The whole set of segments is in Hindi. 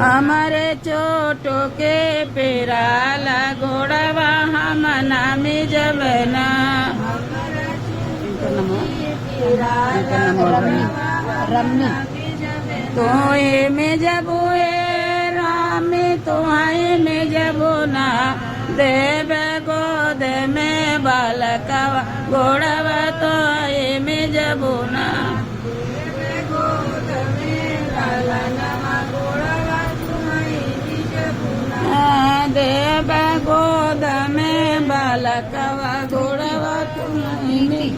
हमारे चोटो के पेराला घोड़वा हम नामी जबना रम्मी तो में जबो रामी तो में जबो ना देव गोद में बालकवा घोड़वा तो में जबो ना देव गोद में बालकवा घोड़वा तुम्हें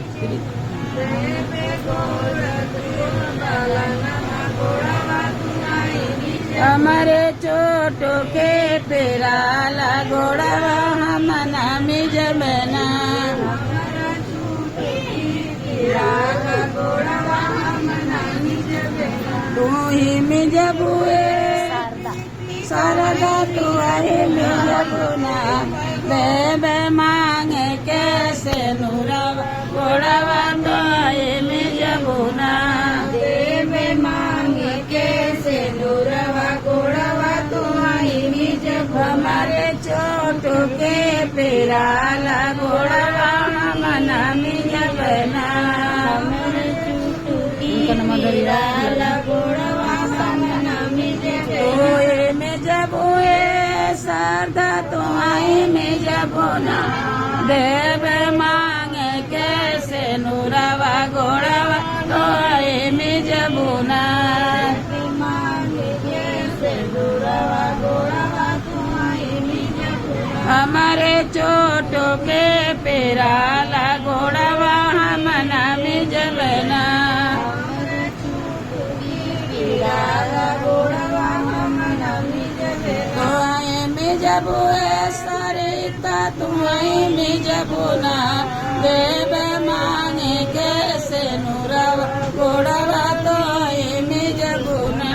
हमारे चोटो के पेराला घोड़वा हम नामी जबना तू ही में जबुए शारदा तू आई में जबुना देव मांगे कैसे नूरवा घोड़वा तो आई में जबुना देव मांगे कैसे नूरवा घोड़वा तो आई में जब हमारे चोटो के पेराला घोड़वा हम नामी जबना में जबो शारदा तो आई में जबो ना देव मांगे कैसे नूरवा घोड़वा तो आई में जबो ना हमारे चोटो के पेराला घोड़वा हम नामी जबना तो आए में जबो सरिता तुम्हें में जबो ना देव मांगे कैसे नूरवा घोड़वा तो आए में जबो ना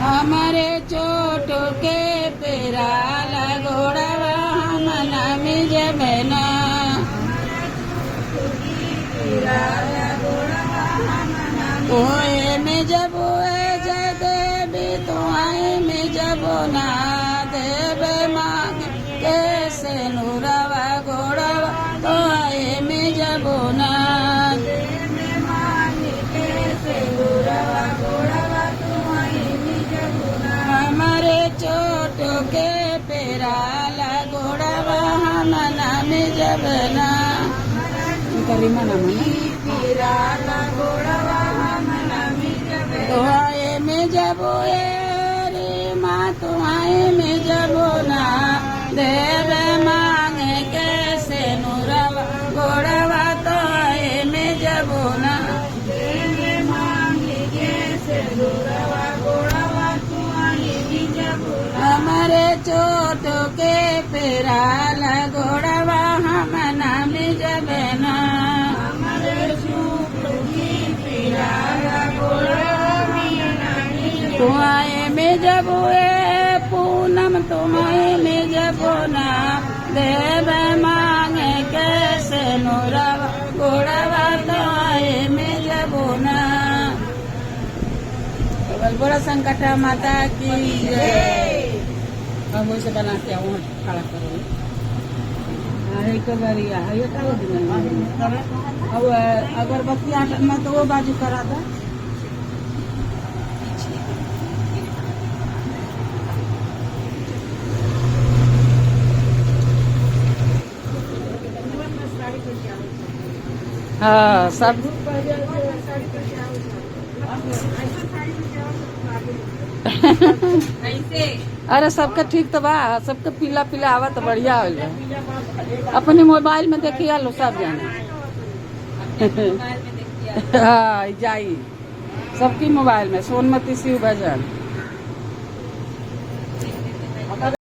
हमारे चोटो के पेराला घोड़वा हम नामी जबना ओए में जबो जय देवी तो आए में जबो ना देव मांग कैसे नूरवा घोड़वा तो आए में जबो ना हमारे चोटो के पेराला घोड़वा हम नामी जबना करीमा नाम तो आए में जबो रे माँ तो आए में जबो ना देव मांगे कैसे नूरवा घोड़वा तो आए में जबो ना हमारे चोटो के पेराला घोड़वा हम नामी जबना तुम्हारे में जबो पूनम तुम्हारे में जबो ना देव मांगे कैसे नूरवा घोड़वा तो आए में जबो ना बोला संकटा माता की जय। अब वैसे बना के आओ खड़ा करो अब अगरबत्ती में तो वो बाजू करा था हाँ सब अरे सबका ठीक तो बा सबका पीला पीला आवा तो बढ़िया हो जाए अपने मोबाइल में देखिए लो सब जाने हाँ जाई सबकी मोबाइल में सोनमती शिव भजन